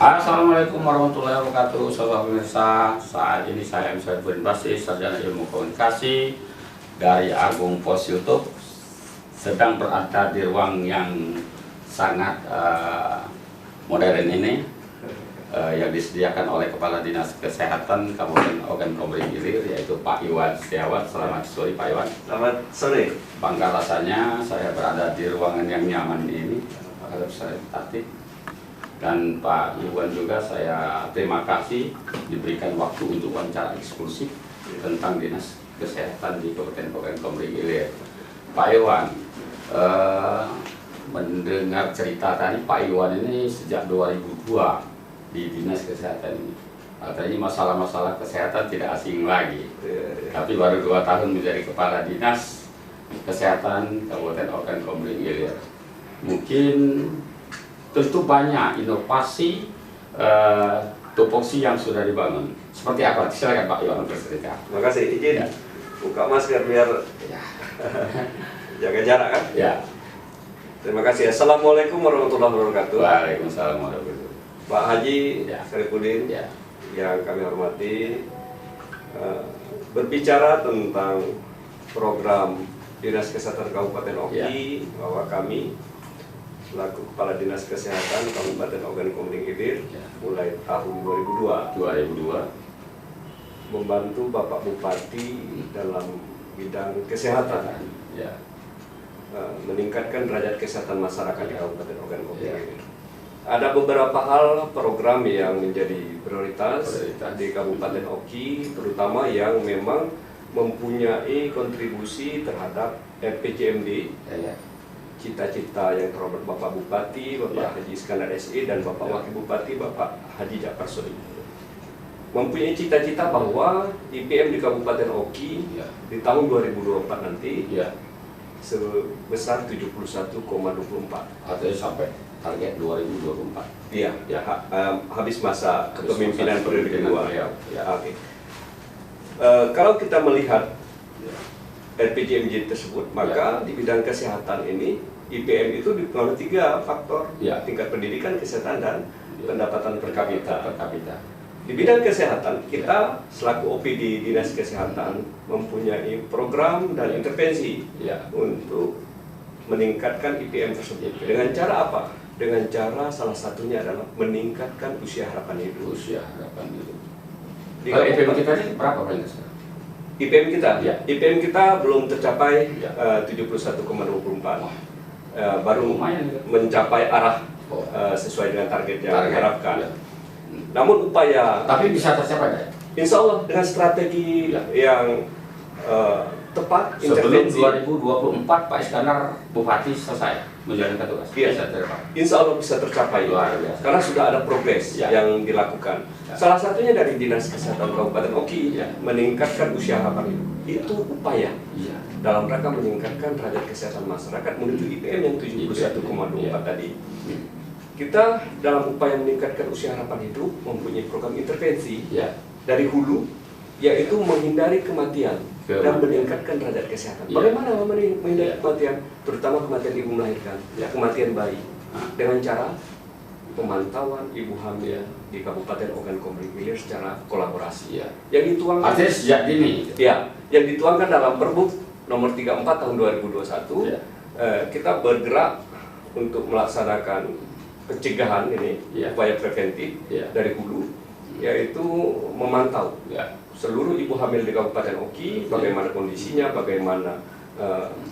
Assalamualaikum warahmatullahi wabarakatuh, sahabat pemirsa. Saat ini saya Syarifudin Basri, sarjana ilmu komunikasi dari Agung Pos YouTube, sedang berada di ruang yang sangat modern ini, yang disediakan oleh Kepala Dinas Kesehatan Kabupaten Ogan Komering Ilir, yaitu Pak Iwan Setiawan. Selamat sore Pak Iwan. Selamat sore. Bangga rasanya saya berada di ruangan yang nyaman ini, harap saya tertib. Dan Pak Iwan juga saya terima kasih diberikan waktu untuk wawancara eksklusif tentang Dinas Kesehatan di Kabupaten Ogan Komering Ilir. Pak Iwan, mendengar cerita tadi, Pak Iwan ini sejak 2002 di Dinas Kesehatan ini. Artinya masalah-masalah kesehatan tidak asing lagi. Tapi baru 2 tahun menjadi Kepala Dinas Kesehatan Kabupaten Ogan Komering Ilir. Mungkin tentu banyak inovasi tupoksi yang sudah dibangun. Seperti apa? Silakan Pak Iwan bercerita. Terima kasih. Izin Ya. buka masker biar Ya. jaga jarak kan? Ya. Terima kasih. Assalamualaikum warahmatullahi wabarakatuh. Waalaikumsalam warahmatullahi wabarakatuh. Pak Haji Ya. Syarifudin Ya. yang kami hormati, berbicara tentang program Dinas Kesehatan Kabupaten Oki, bahwa kami selaku Kepala Dinas Kesehatan Kabupaten Ogan Komering Ilir mulai tahun 2002 membantu Bapak Bupati dalam bidang kesehatan, Ya. meningkatkan derajat kesehatan masyarakat di Kabupaten Ogan Komering Ilir. Ada beberapa hal program yang menjadi prioritas di Kabupaten Oki, terutama yang memang mempunyai kontribusi terhadap RPJMD, cita-cita yang terhormat Bapak Bupati, Bapak Haji Iskandar SE, dan Bapak Wakil Bupati, Bapak Haji Ja'far Sodik. Mempunyai cita-cita bahwa IPM di Kabupaten Oki di tahun 2024 nanti sebesar 71,24. Artinya sampai target 2024. Iya, habis masa kepemimpinan periode kedua. Ya. Oke. Kalau kita melihat RPJMD tersebut, maka di bidang kesehatan ini IPM itu dipengaruhi 3 faktor: tingkat pendidikan, kesehatan, dan pendapatan per kapita. Di bidang kesehatan, kita selaku OPD Dinas Kesehatan mempunyai program dan intervensi untuk meningkatkan IPM tersebut. Dengan cara apa? Dengan cara salah satunya adalah meningkatkan usia harapan hidup. Kalau IPM kita ini berapa banyak? IPM kita, Ya. IPM kita belum tercapai 71,24, baru mencapai arah sesuai dengan target yang diharapkan. Namun upaya, Tapi bisa tercapai ya? insya Allah dengan strategi yang tepat, Sebelum intervensi, 2024 Pak Iskandar Bupati selesai menjalankan tugas. Iya. Bisa tercapai. insya Allah bisa tercapai. Luar biasa. Karena sudah ada progres yang dilakukan. Salah satunya dari Dinas Kesehatan Kabupaten Oki, meningkatkan usia harapan hidup. Itu upaya dalam rangka meningkatkan derajat kesehatan masyarakat menuju IPM yang 71,24 tadi. Kita dalam upaya meningkatkan usia harapan hidup mempunyai program intervensi dari hulu, yaitu menghindari kematian dan meningkatkan derajat kesehatan. Bagaimana menghindari kematian, terutama kematian ibu melahirkan, kematian bayi, dengan cara pemantauan ibu hamil di Kabupaten Ogan Komering Ilir secara kolaborasi. Yang dituangkan Artinya sejak dini. yang dituangkan dalam Perbup nomor 34 tahun 2021, kita bergerak untuk melaksanakan pencegahan ini, upaya preventif dari hulu, yaitu memantau seluruh ibu hamil di Kabupaten Oki, bagaimana kondisinya, bagaimana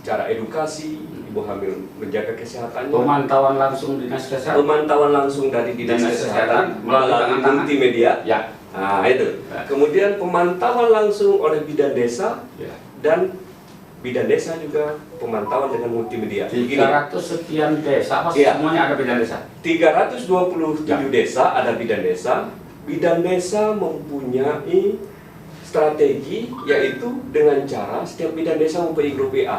cara edukasi ibu hamil menjaga kesehatannya. Pemantauan langsung Dinas Kesehatan. Pemantauan langsung dari Dinas Kesehatan melalui multimedia. Nah, itu. Kemudian pemantauan langsung oleh bidan desa, dan bidan desa juga pemantauan dengan multimedia. 300 sekian desa, semuanya ada bidan desa. 327 desa ada bidan desa. Bidan desa mempunyai strategi, yaitu dengan cara setiap bidan desa mempunyai grup WA.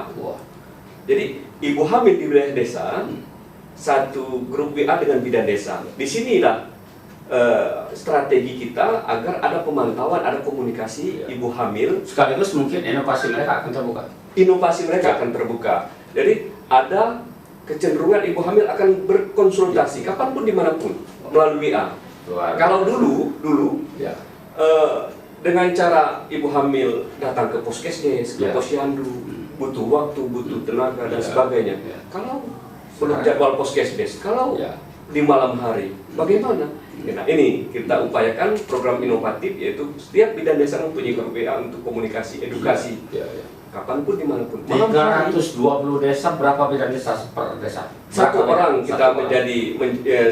Jadi ibu hamil di wilayah desa satu grup WA dengan bidan desa. Di sinilah strategi kita agar ada pemantauan, ada komunikasi ibu hamil. Sekaligus mungkin inovasi mereka akan terbuka. Inovasi mereka akan terbuka. Jadi ada kecenderungan ibu hamil akan berkonsultasi kapanpun dimanapun melalui WA. Kalau dulu ya. Dengan cara ibu hamil datang ke puskesdes, ke Ya. posyandu, butuh waktu, butuh tenaga dan Ya. sebagainya. Ya. Kalau belum jadwal puskesdes, kalau Ya. di malam hari, bagaimana? Nah, ini kita upayakan program inovatif, yaitu setiap bidan desa mempunyai grup WA untuk komunikasi, edukasi, Ya, ya. kapanpun dimanapun. Malam hari, 320 desa, berapa bidan desa per desa? satu Berapa orang bidan? kita menjadi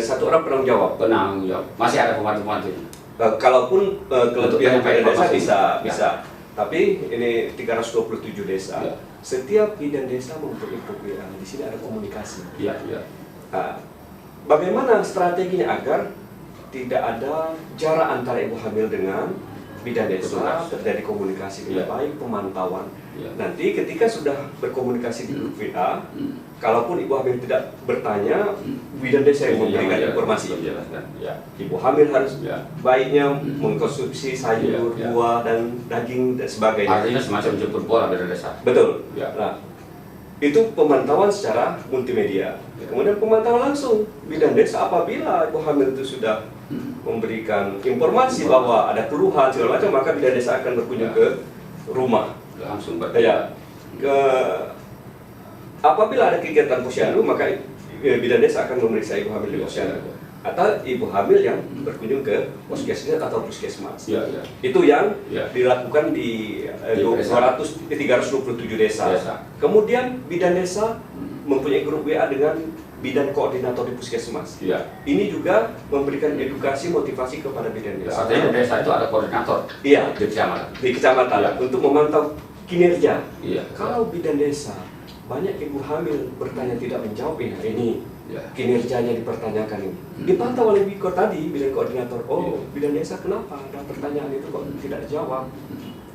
satu orang penanggung jawab. Penanggung jawab. Masih ada pembantu-pembantunya. Kalaupun kelebihan Untuk bidan desa informasi. bisa. Tapi ini 327 desa. Ya. Setiap bidan desa mempunyai grup WA. Di sini ada komunikasi. Iya, iya. Nah, bagaimana strateginya agar tidak ada jarak antara ibu hamil dengan bidan desa, terjadi komunikasi dengan Ya. baik, pemantauan. Ya. Nanti ketika sudah berkomunikasi di grup WA, kalaupun ibu hamil tidak bertanya, bidan desa yang memberikan informasi. Menjelaskan. Ya. Ibu hamil harus Ya. baiknya mengkonsumsi sayur, Ya, ya. buah, dan daging dan sebagainya. Artinya semacam jemput bola bidan desa. Betul. Ya. Nah, itu pemantauan secara multimedia. Ya. Kemudian pemantauan langsung bidan desa apabila ibu hamil itu sudah memberikan informasi bahwa ada keluhan segala macam, maka bidan desa akan berkunjung Ya. ke rumah. Langsung Ya. Apabila ada kegiatan posyandu, maka bidan desa akan memeriksa ibu hamil di Ya, posyandu. ya, ya. Atau ibu hamil yang berkunjung ke puskesmas atau puskesmas. Ya, ya. Itu yang Ya. dilakukan di desa. 327 desa. Desa. Kemudian bidan desa mempunyai grup WA dengan bidan koordinator di puskesmas. Ya. Ini juga memberikan edukasi motivasi kepada bidan desa. Artinya di desa itu ada koordinator. Iya, Di kecamatan. di kecamatan Ya. untuk memantau kinerja. Iya. Kalau bidan desa banyak ibu hamil bertanya tidak menjawab, ya ini Ya. kinerjanya dipertanyakan ini. Dipantau oleh Biko tadi, bidan koordinator. Oh, Iya. bidan desa kenapa ada pertanyaan itu kok tidak dijawab?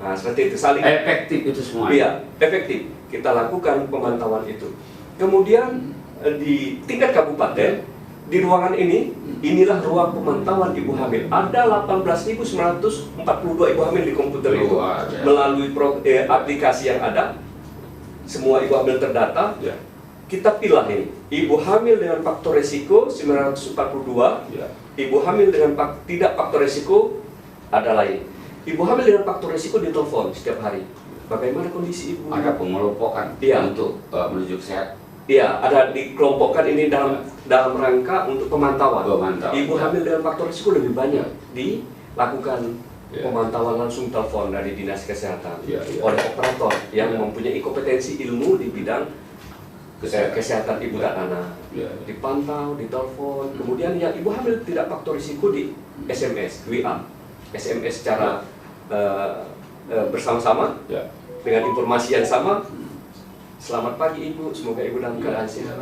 Nah, seperti itu saling. Efektif itu semua. Iya, efektif. Kita lakukan pemantauan itu. Kemudian di tingkat kabupaten, di ruangan ini, inilah ruang pemantauan ibu hamil. Ada 18.942 ibu hamil di komputer itu. Luar biasa. Melalui aplikasi yang ada, semua ibu hamil terdata. Ya. Kita pilih ini, ibu hamil dengan faktor resiko 942, Ya. ibu hamil dengan tidak faktor resiko ada lain. Ibu hamil dengan faktor resiko ditelepon setiap hari. Bagaimana kondisi ibu? Ada pengelompokan Iya. untuk menuju sehat. Iya, ada dikelompokkan ini dalam rangka untuk pemantauan. Pemantauan, Ibu ya. hamil dengan faktor risiko lebih banyak dilakukan Ya. pemantauan langsung telepon dari dinas kesehatan Ya, ya. oleh operator yang Ya. mempunyai kompetensi ilmu di bidang kesehatan ibu dan anak. Ya. Dipantau, ditelepon, kemudian yang ibu hamil tidak faktor risiko di SMS, WA, SMS secara bersama-sama Ya. dengan informasi yang sama. Selamat pagi ibu, semoga ibu dalam keadaan Ya. sehat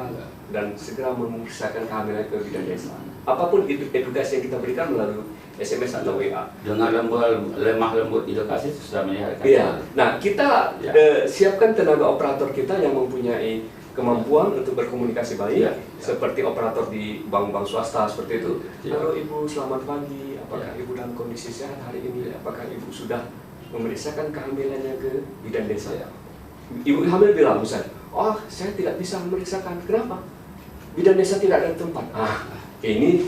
dan segera memeriksakan kehamilan ke bidan desa. Apapun edukasi yang kita berikan melalui SMS atau WA. Dengan lemah lembut edukasi sudah menyehatkan. Iya. Nah, kita Ya. siapkan tenaga operator kita yang mempunyai kemampuan untuk berkomunikasi baik, Ya. seperti operator di bank-bank swasta seperti itu. Ya. Halo ibu, selamat pagi. Apakah Ya. ibu dalam kondisi sehat hari ini? Apakah ibu sudah memeriksakan kehamilannya ke bidan desa? Ya. Ibu hamil bilang misalnya, oh saya tidak bisa memeriksakan, kenapa? Bidan desa tidak ada tempat. Ini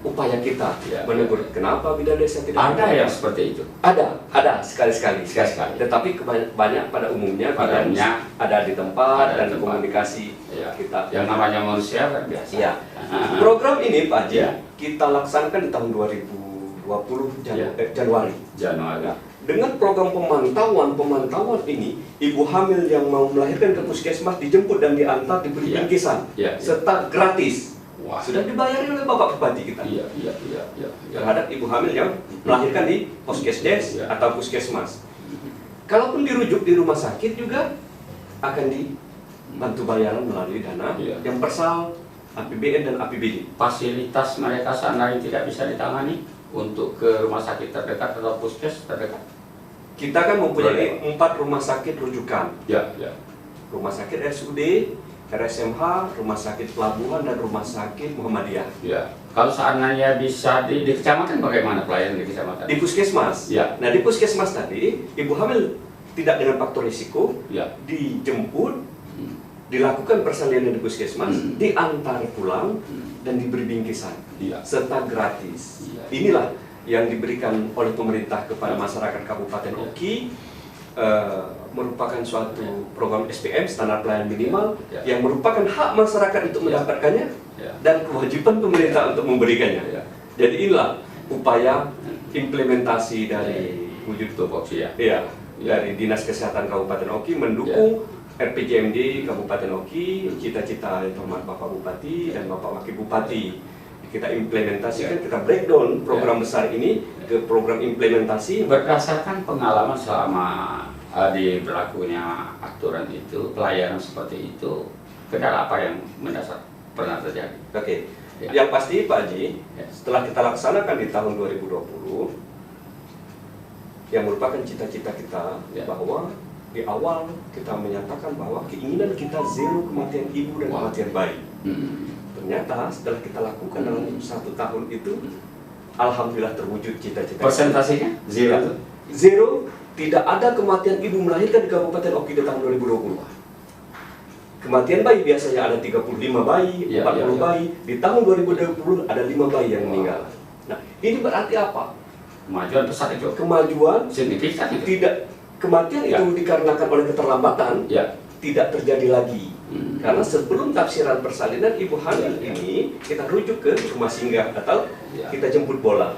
upaya kita Ya. menegur kenapa bidan desa tidak Ada yang seperti itu. ada sekali-sekali. Sekali-sekali. Tetapi banyak pada umumnya Pada bidan umumnya ada di tempat ada dan di tempat. komunikasi Ya. kita. Yang namanya manusia kan biasa. Ya. Program ini Pak Haji, Ya. kita laksanakan di tahun 2020 Ya. Januari. Januari. Dengan program pemantauan ini, ibu hamil yang mau melahirkan ke puskesmas dijemput dan diantar, diberi Ya. bingkisan Ya. serta gratis. Wah. Sudah dibayari oleh Bapak Bupati kita Iya, iya, iya, iya. terhadap ibu hamil yang melahirkan di puskesdes Ya. atau puskesmas. Kalaupun dirujuk di rumah sakit juga akan dibantu bayaran melalui dana Ya. yang persal, APBN dan APBD. Fasilitas mereka seandainya tidak bisa ditangani untuk ke rumah sakit terdekat atau puskes terdekat. Kita kan mempunyai 4 rumah sakit rujukan. Ya, ya. Rumah sakit RSUD, RSMH, Rumah Sakit Pelabuhan, dan Rumah Sakit Muhammadiyah. Ya. Kalau seandainya bisa di kecamatan bagaimana pelayanan di kecamatan? Di puskesmas. Ya. Nah, di puskesmas tadi, ibu hamil tidak dengan faktor risiko, Ya. dijemput, dilakukan persalinan di puskesmas, diantar pulang dan diberi bingkisan serta gratis. Inilah yang diberikan oleh pemerintah kepada masyarakat Kabupaten Oki, merupakan suatu program SPM, standar pelayanan minimal, yang merupakan hak masyarakat untuk mendapatkannya dan kewajiban pemerintah untuk memberikannya. Jadi inilah upaya implementasi dari wujud tupoksi dari Dinas Kesehatan Kabupaten Oki mendukung RPJMD Kabupaten Oki, cita-cita yang terhormat Bapak Bupati dan Bapak Wakil Bupati. Kita implementasikan, kita breakdown program besar ini ke program implementasi berdasarkan pengalaman selama di berlakunya aturan itu, pelayanan seperti itu, kendala apa yang mendasar pernah terjadi? Oke. Yang pasti Pak Haji, setelah kita laksanakan di tahun 2020 yang merupakan cita-cita kita, bahwa di awal kita menyatakan bahwa keinginan kita zero kematian ibu dan kematian bayi. Ternyata setelah kita lakukan dalam 1 tahun itu, alhamdulillah terwujud cita-cita. Persentasenya zero? Zero, tidak ada kematian ibu melahirkan di Kabupaten Oki di tahun 2020. Kematian bayi biasanya ada 35 bayi, 40 bayi. Di tahun 2020 ada 5 bayi yang meninggal. Nah, ini berarti apa? Kemajuan besar itu. Kemajuan signifikan itu. Tidak, kematian itu dikarenakan oleh keterlambatan, tidak terjadi lagi. Karena sebelum tafsiran persalinan ibu hamil ini kita rujuk ke rumah singgah atau kita jemput bola.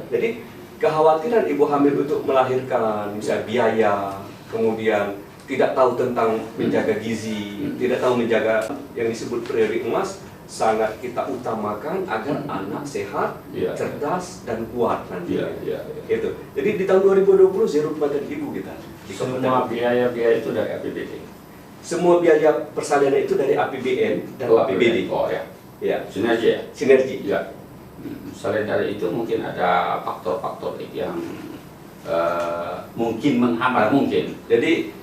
Jadi kekhawatiran ibu hamil untuk melahirkan, misalnya biaya, kemudian tidak tahu tentang menjaga gizi, tidak tahu menjaga yang disebut priori emas, sangat kita utamakan agar anak sehat, cerdas dan kuat nanti. Itu. Jadi di tahun 2020 zero kematian ibu kita. Semua biaya-biaya itu dari APBD. Semua biaya persalinan itu dari APBN dan APBD. Sinergi. Sinergi. Selain dari itu mungkin ada faktor-faktor yang mungkin menghambat mungkin. Jadi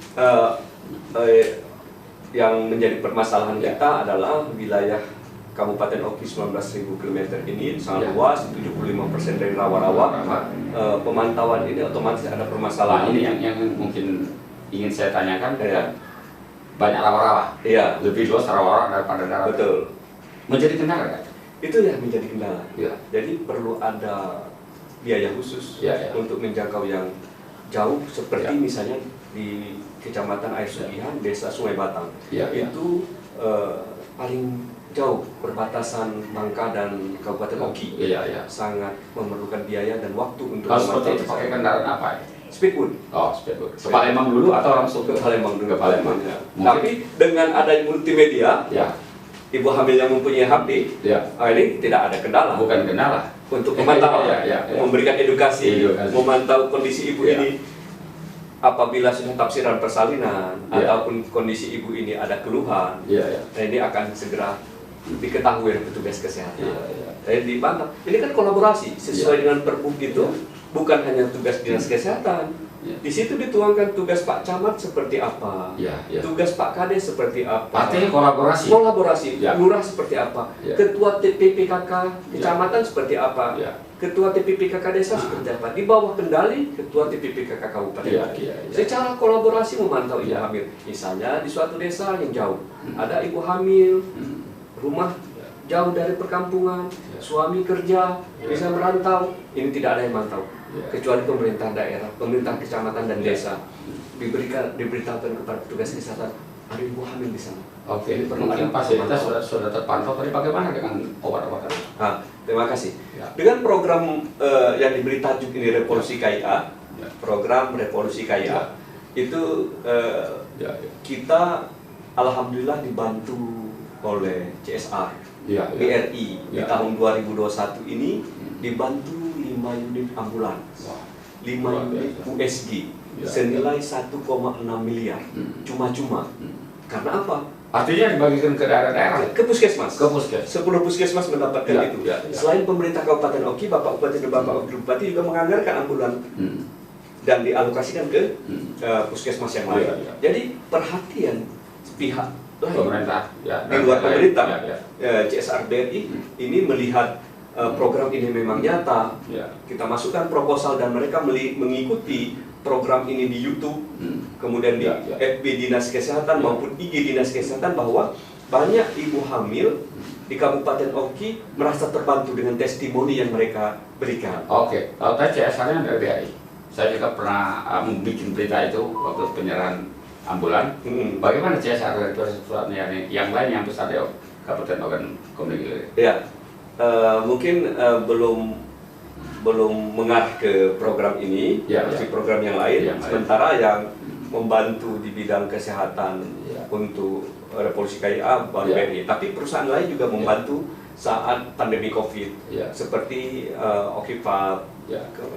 yang menjadi permasalahan kita adalah wilayah Kabupaten Oki 19.000 km ini sangat luas, 75% dari rawa-rawa. Pemantauan ini otomatis ada permasalahan. Ini yang mungkin ingin saya tanyakan. Banyak rawa-rawa. Lebih luas rawa-rawa daripada darat. Betul. Menjadi kendala kan? Itu yang menjadi kendala. Jadi perlu ada biaya khusus untuk menjangkau yang jauh, seperti misalnya di Kecamatan Air Sugihan, Desa Sungai Batang. Itu paling jauh perbatasan Bangka dan Kabupaten Oki. Sangat memerlukan biaya dan waktu untuk. Kalau seperti itu pakai kendaraan apa ya? Speedboat. Speedboat. Ke Palembang dulu atau langsung ke Palembang dulu? Ke Palembang. Tapi dengan adanya multimedia, ibu hamil yang mempunyai HP, ini tidak ada kendala. Bukan kendala. Untuk memantau, memberikan edukasi, memantau kondisi ibu ini. Apabila sudah tafsiran persalinan ataupun kondisi ibu ini ada keluhan, ini akan segera diketahui oleh petugas kesehatan. Jadi dipantau. Ini kan kolaborasi sesuai dengan Perbup itu. Bukan hanya tugas Dinas Kesehatan, di situ dituangkan tugas Pak Camat seperti apa, tugas Pak Kades seperti apa. Artinya kolaborasi. Lurah seperti apa, Ketua TPPKK Kecamatan seperti apa, Ketua TPPKK Desa seperti apa. Di bawah kendali Ketua TPPKK Kabupaten. Secara kolaborasi memantau ibu hamil. Misalnya di suatu desa yang jauh, ada ibu hamil, rumah jauh dari perkampungan, suami kerja, bisa merantau, ini tidak ada yang mantau. Kecuali pemerintah daerah, pemerintah kecamatan dan desa diberitahukan kepada petugas kesehatan ada ibu hamil di sana. Oke, mungkin fasilitas sudah terpantau. Tadi bagaimana dengan obat-obatan? Terima kasih. Dengan program yang diberi tajuk ini Revolusi KIA, program Revolusi KIA, itu kita alhamdulillah dibantu oleh CSR, BRI di tahun 2021 ini dibantu 5 unit ambulans, 5 unit USG senilai 1,6 miliar cuma-cuma. Karena apa? Artinya dibagikan ke daerah-daerah? Ke puskesmas. 10 puskesmas mendapatkan itu. Selain pemerintah Kabupaten Oki, Bapak Bupati dan Bapak Wakil Bupati juga menganggarkan ambulan dan dialokasikan ke puskesmas yang lain. Jadi perhatian pihak lain, pemerintah di luar pemerintah, CSR BRI ini melihat program ini memang nyata. Kita masukkan proposal dan mereka mengikuti program ini di YouTube, kemudian di FB Dinas Kesehatan maupun IG Dinas Kesehatan, bahwa banyak ibu hamil di Kabupaten Oki merasa terbantu dengan testimoni yang mereka berikan. Oke, kalau tadi CSR-nya dari BRI. Saya juga pernah membuat berita itu waktu penyerahan ambulan. Bagaimana CSR dari perusahaan yang lain yang besar di Kabupaten Ogan Komering Ilir? Ya, mungkin belum mengarah ke program ini, masih program yang lain. Sementara yang membantu di bidang kesehatan untuk Revolusi KIA baru BRI, tapi perusahaan lain juga membantu saat pandemi COVID, seperti Okipat,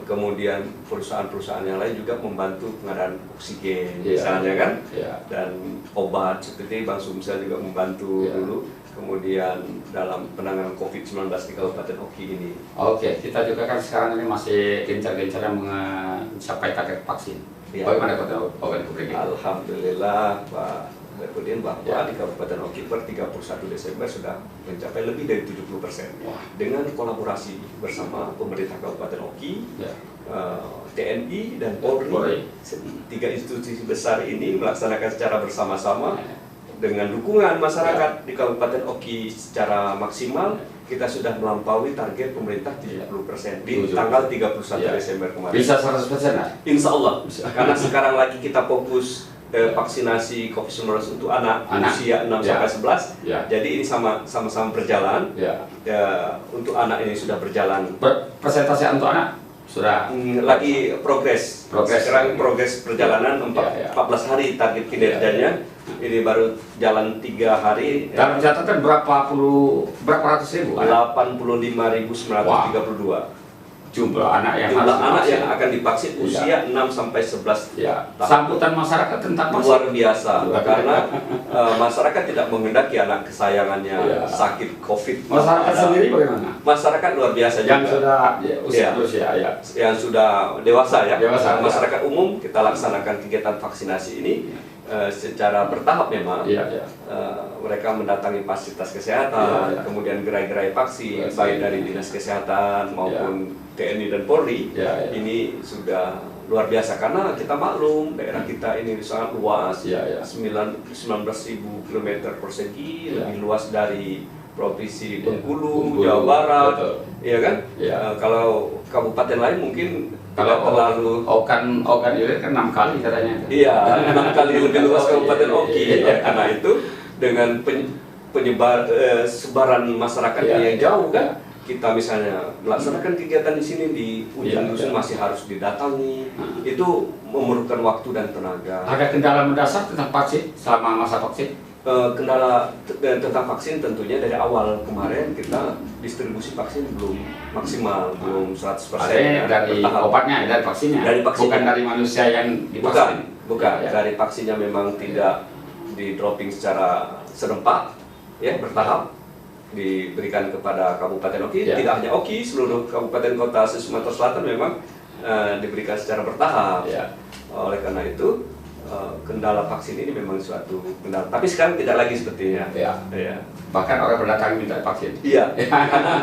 kemudian perusahaan-perusahaan yang lain juga membantu pengadaan oksigen, misalnya kan, dan obat seperti Bang Sumsel juga membantu dulu. Kemudian dalam penanganan COVID-19 di Kabupaten Oki ini. Oke, kita juga kan sekarang ini masih gencar-gencarnya mencapai target vaksin. Bagaimana Kabupaten Ogan Komering? Alhamdulillah Pak Berkudin, bahwa di Kabupaten Oki per 31 Desember sudah mencapai lebih dari 70% dengan kolaborasi bersama pemerintah Kabupaten Oki, TNI dan Polri. Tiga institusi besar ini melaksanakan secara bersama-sama dengan dukungan masyarakat di Kabupaten Oki secara maksimal. Kita sudah melampaui target pemerintah 70% di tanggal 31 Desember kemarin. Bisa 100% lah? Insya Allah. Karena sekarang lagi kita fokus vaksinasi COVID-19 untuk anak usia 6-11. Jadi ini sama-sama berjalan. Untuk anak ini sudah berjalan. Persentase untuk anak sudah lagi progres. Sekarang progres perjalanan 14 hari target kinerjanya. Ini baru jalan 3 hari. Dalam catatan berapa ratus ribu? 85.932 jumlah anak yang akan divaksin usia 6-11 tahun. Sambutan masyarakat tentang vaksin luar biasa, karena masyarakat tidak menghendaki anak kesayangannya sakit COVID. Masyarakat sendiri bagaimana? Masyarakat luar biasa yang juga. Usia yang sudah dewasa masyarakat umum kita laksanakan kegiatan vaksinasi ini secara bertahap memang. Mereka mendatangi fasilitas kesehatan, kemudian gerai-gerai vaksin baik dari Dinas Kesehatan maupun TNI dan Polri. Ini sudah luar biasa karena kita maklum daerah kita ini sangat luas, 19.000 km persegi, lebih luas dari Provinsi Bengkulu, Jawa Barat, iya kan? Kalau kabupaten lain mungkin tidak terlalu. Ogan Ilir kan 6 kali katanya. Iya, 6 kali lebih luas Kabupaten Oki. Karena itu dengan sebaran masyarakat yang jauh kan, kita misalnya melaksanakan kegiatan di sini di ujung dusun masih harus didatangi. Itu memerlukan waktu dan tenaga. Ada kendala mendasar tentang vaksin selama masa vaksin? Kendala tentang vaksin tentunya dari awal kemarin kita distribusi vaksin belum maksimal, belum 100%. Dari obatnya, dari vaksinnya? Bukan dari manusia yang divaksin? Bukan. Dari vaksinnya memang tidak di dropping secara serempak, bertahap diberikan kepada Kabupaten Oki. Tidak hanya Oki, seluruh kabupaten kota Sumatera Selatan memang diberikan secara bertahap. Oleh karena itu kendala vaksin ini memang suatu kendala. Tapi sekarang tidak lagi sepertinya. Bahkan orang berdatangan minta vaksin. Karena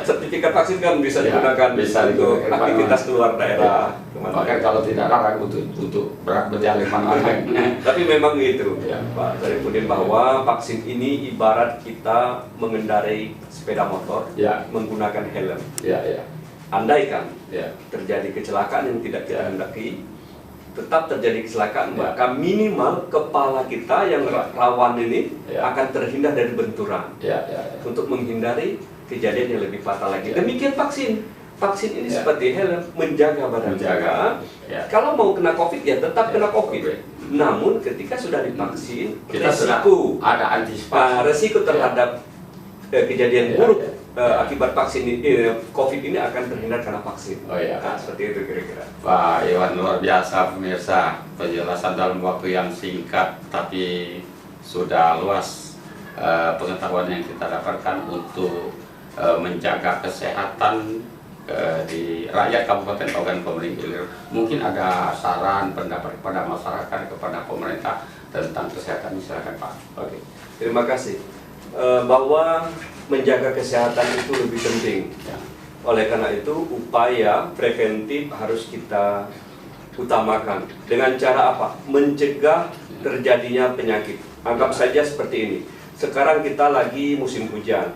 sertifikat vaksin kan bisa digunakan untuk aktivitas keluar daerah. Bahkan kalau tidak larang untuk berjalan mana-mana. Tapi memang gitu, Pak Sarifudin, bahwa vaksin ini ibarat kita mengendarai sepeda motor menggunakan helm. Andaikan terjadi kecelakaan yang tidak kita hendaki, tetap terjadi kecelakaan, maka minimal kepala kita yang rawan ini akan terhindar dari benturan untuk menghindari kejadian yang lebih fatal lagi. Demikian vaksin ini seperti helm, menjaga badan kita. Kalau mau kena COVID tetap kena COVID. Namun ketika sudah divaksin, kita resiko ada antisipasi. Resiko terhadap kejadian buruk akibat vaksin COVID ini akan terhindar karena vaksin. Seperti itu kira-kira. Pak Iwan, luar biasa pemirsa, penjelasan dalam waktu yang singkat tapi sudah luas pengetahuan yang kita dapatkan untuk menjaga kesehatan di rakyat Kabupaten Ogan Komering Ilir. Mungkin ada saran, pendapat kepada masyarakat, kepada pemerintah tentang kesehatan ini, silakan Pak. Oke, terima kasih. Bahwa menjaga kesehatan itu lebih penting. Oleh karena itu upaya preventif harus kita utamakan. Dengan cara apa? Mencegah terjadinya penyakit. Anggap saja seperti ini. Sekarang kita lagi musim hujan.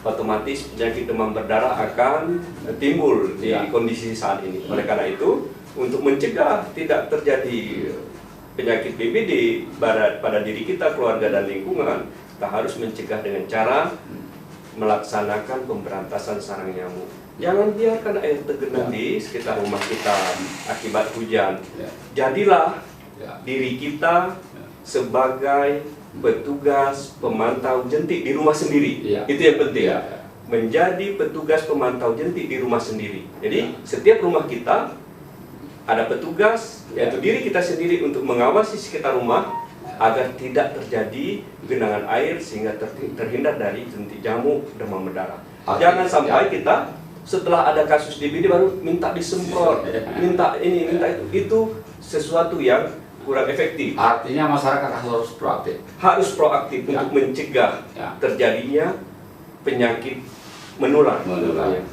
Otomatis penyakit demam berdarah akan timbul di kondisi saat ini. Oleh karena itu, untuk mencegah tidak terjadi penyakit BBD pada diri kita, keluarga dan lingkungan, kita harus mencegah dengan cara melaksanakan pemberantasan sarang nyamuk. Jangan biarkan air tergenang di sekitar rumah kita akibat hujan. Jadilah diri kita sebagai petugas pemantau jentik di rumah sendiri. Itu yang penting. Menjadi petugas pemantau jentik di rumah sendiri. Jadi setiap rumah kita ada petugas, yaitu diri kita sendiri, untuk mengawasi sekitar rumah agar tidak terjadi genangan air sehingga terhindar dari jentik jamuk demam berdarah. Jangan sampai kita setelah ada kasus DBD baru minta disemprot, minta ini, minta itu. Itu sesuatu yang kurang efektif. Artinya masyarakat harus proaktif. Harus proaktif untuk mencegah terjadinya penyakit menular.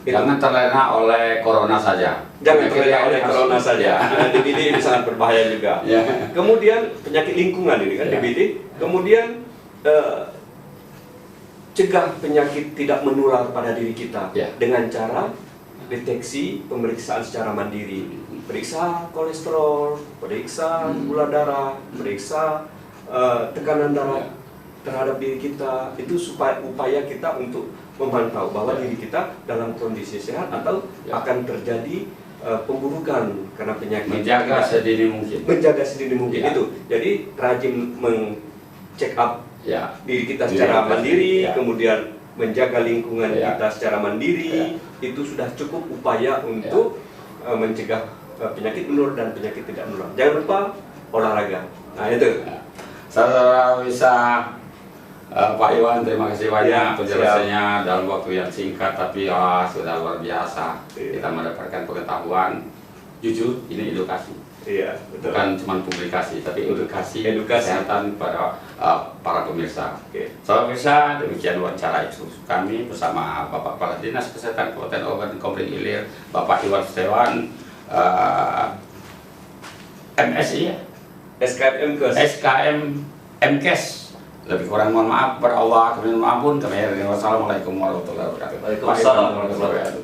Jangan terlena oleh corona saja. Jangan terlena oleh corona saja. DBD ini sangat berbahaya juga. Kemudian penyakit lingkungan ini kan DBD. Kemudian cegah penyakit tidak menular pada diri kita dengan cara deteksi pemeriksaan secara mandiri. Periksa kolesterol, periksa gula darah, periksa tekanan darah terhadap diri kita. Itu supaya upaya kita untuk memantau bahwa diri kita dalam kondisi sehat atau akan terjadi pemburukan karena penyakit. Menjaga sedini mungkin. Menjaga sedini mungkin itu. Jadi rajin meng-check up diri kita secara mandiri, kemudian menjaga lingkungan kita secara mandiri. Itu sudah cukup upaya untuk mencegah penyakit menular dan penyakit tidak menular. Jangan lupa olahraga. Nah itu. Saudara bisa Pak Iwan, terima kasih banyak penjelasannya dalam waktu yang singkat, tapi sudah luar biasa. Kita mendapatkan pengetahuan. Jujur, ini edukasi. Betul. Bukan cuma publikasi, tapi edukasi kesehatan pada para pemirsa. Saudara pemirsa, demikian wawancara eksklusif kami bersama Bapak Kepala Dinas Kesehatan Kabupaten Ogan Komering Ilir, Bapak Iwan Setiawan, MSI, SKM MKes. Lebih kurang mohon maaf, ber Allah, kami mohon ampun. Wassalamualaikum warahmatullahi wabarakatuh. Waalaikumsalam warahmatullahi wabarakatuh.